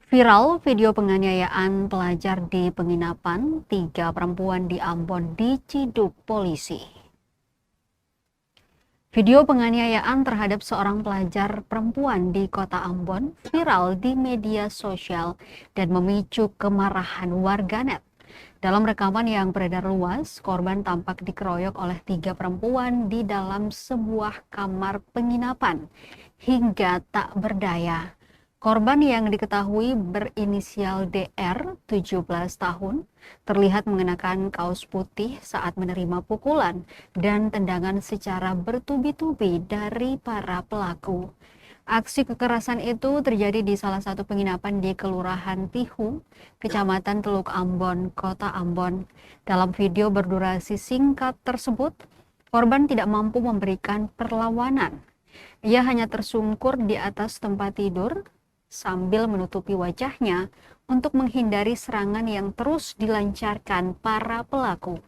Viral video penganiayaan pelajar di penginapan, 3 perempuan di Ambon diciduk polisi. Video penganiayaan terhadap seorang pelajar perempuan di kota Ambon viral di media sosial dan memicu kemarahan warganet. Dalam rekaman yang beredar luas, korban tampak dikeroyok oleh 3 perempuan di dalam sebuah kamar penginapan hingga tak berdaya. Korban yang diketahui berinisial DR, 17 tahun, terlihat mengenakan kaos putih saat menerima pukulan dan tendangan secara bertubi-tubi dari para pelaku. Aksi kekerasan itu terjadi di salah satu penginapan di Kelurahan Tihu, Kecamatan Teluk Ambon, Kota Ambon. Dalam video berdurasi singkat tersebut, korban tidak mampu memberikan perlawanan. Ia hanya tersungkur di atas tempat tidur sambil menutupi wajahnya untuk menghindari serangan yang terus dilancarkan para pelaku.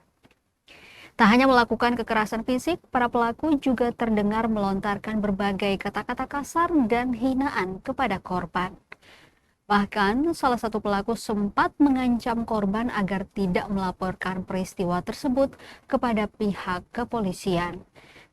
Tak hanya melakukan kekerasan fisik, para pelaku juga terdengar melontarkan berbagai kata-kata kasar dan hinaan kepada korban. Bahkan, salah satu pelaku sempat mengancam korban agar tidak melaporkan peristiwa tersebut kepada pihak kepolisian.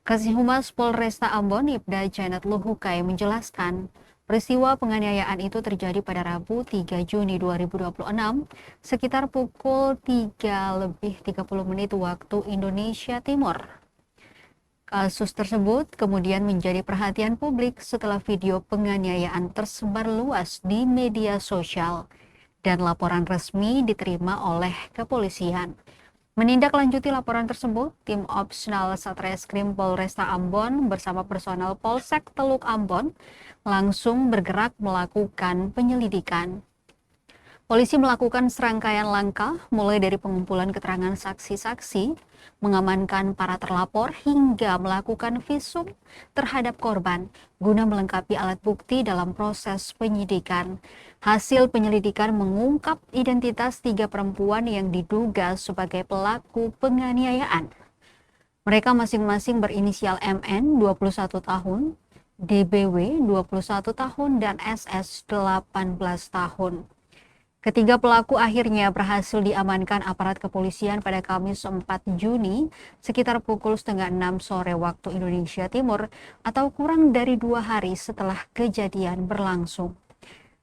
Kasih Humas Polresta Ambon, Ibda Janet Luhukai menjelaskan, peristiwa penganiayaan itu terjadi pada Rabu 3 Juni 2026 sekitar pukul 3:30 waktu Indonesia Timur. Kasus tersebut kemudian menjadi perhatian publik setelah video penganiayaan tersebar luas di media sosial dan laporan resmi diterima oleh kepolisian. Menindaklanjuti laporan tersebut, tim Opsnal Satreskrim Polresta Ambon bersama personel Polsek Teluk Ambon langsung bergerak melakukan penyelidikan. Polisi melakukan serangkaian langkah mulai dari pengumpulan keterangan saksi-saksi, mengamankan para terlapor hingga melakukan visum terhadap korban guna melengkapi alat bukti dalam proses penyidikan. Hasil penyelidikan mengungkap identitas 3 perempuan yang diduga sebagai pelaku penganiayaan. Mereka masing-masing berinisial MN 21 tahun, DBW 21 tahun, dan SS 18 tahun. Ketiga pelaku akhirnya berhasil diamankan aparat kepolisian pada Kamis 4 Juni sekitar pukul 5:30 sore waktu Indonesia Timur atau kurang dari 2 hari setelah kejadian berlangsung.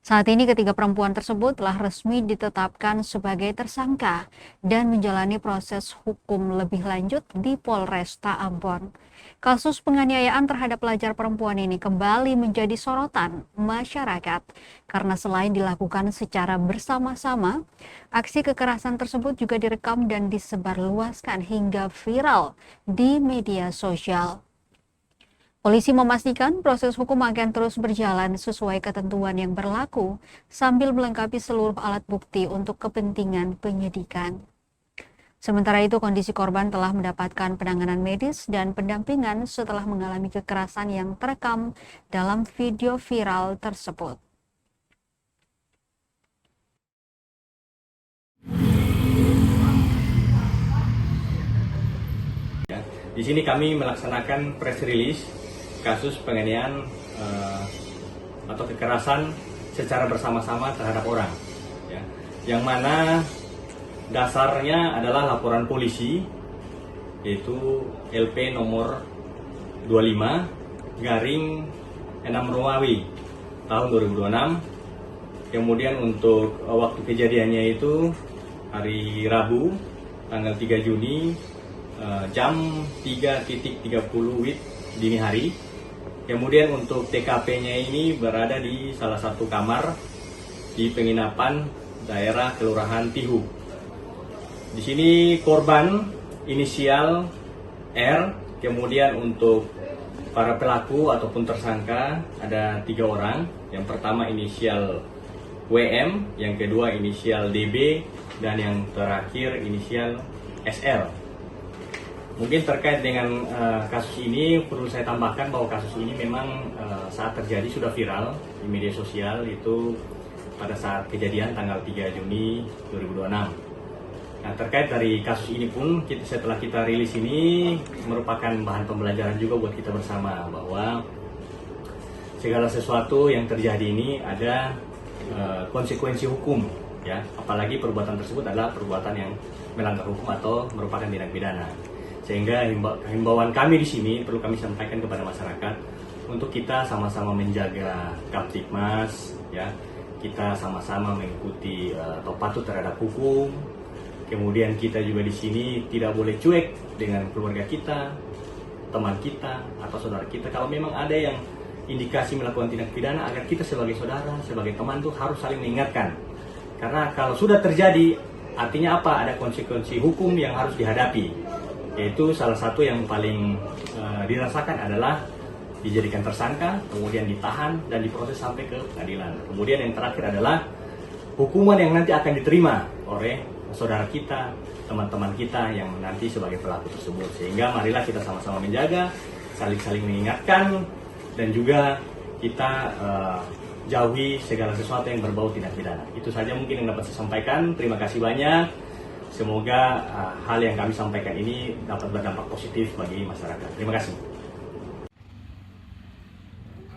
Saat ini ketiga perempuan tersebut telah resmi ditetapkan sebagai tersangka dan menjalani proses hukum lebih lanjut di Polresta Ambon. Kasus penganiayaan terhadap pelajar perempuan ini kembali menjadi sorotan masyarakat karena selain dilakukan secara bersama-sama, aksi kekerasan tersebut juga direkam dan disebarluaskan hingga viral di media sosial. Polisi memastikan proses hukum akan terus berjalan sesuai ketentuan yang berlaku sambil melengkapi seluruh alat bukti untuk kepentingan penyidikan. Sementara itu, kondisi korban telah mendapatkan penanganan medis dan pendampingan setelah mengalami kekerasan yang terekam dalam video viral tersebut. Di sini kami melaksanakan press release kasus penganiayaan atau kekerasan secara bersama-sama terhadap orang, ya, yang mana dasarnya adalah laporan polisi yaitu LP nomor 25 garing 6 Romawi tahun 2026. Kemudian untuk waktu kejadiannya itu hari Rabu tanggal 3 Juni jam 3:30 WIB dini hari. Kemudian untuk TKP-nya ini berada di salah satu kamar di penginapan daerah Kelurahan Tihu. Di sini korban inisial R, kemudian untuk para pelaku ataupun tersangka ada 3 orang. Yang pertama inisial WM, yang kedua inisial DB, dan yang terakhir inisial SL. Mungkin terkait dengan kasus ini perlu saya tambahkan bahwa kasus ini memang saat terjadi sudah viral di media sosial, itu pada saat kejadian tanggal 3 Juni 2026. Nah, terkait dari kasus ini pun setelah kita rilis ini merupakan bahan pembelajaran juga buat kita bersama bahwa segala sesuatu yang terjadi ini ada konsekuensi hukum, ya. Apalagi perbuatan tersebut adalah perbuatan yang melanggar hukum atau merupakan tindak pidana. Sehingga himbauan kami di sini perlu kami sampaikan kepada masyarakat untuk kita sama-sama menjaga Kamtibmas, ya. Kita sama-sama mengikuti atau patuh terhadap hukum. Kemudian kita juga di sini tidak boleh cuek dengan keluarga kita, teman kita, atau saudara kita. Kalau memang ada yang indikasi melakukan tindak pidana, agar kita sebagai saudara, sebagai teman tuh harus saling mengingatkan. Karena kalau sudah terjadi, artinya apa? Ada konsekuensi hukum yang harus dihadapi. Yaitu salah satu yang paling dirasakan adalah dijadikan tersangka, kemudian ditahan dan diproses sampai ke pengadilan. Kemudian yang terakhir adalah hukuman yang nanti akan diterima oleh saudara kita, teman-teman kita yang nanti sebagai pelaku tersebut. Sehingga marilah kita sama-sama menjaga, saling-saling mengingatkan, dan juga kita jauhi segala sesuatu yang berbau tindak pidana. Itu saja mungkin yang dapat saya sampaikan. Terima kasih banyak. Semoga hal yang kami sampaikan ini dapat berdampak positif bagi masyarakat. Terima kasih.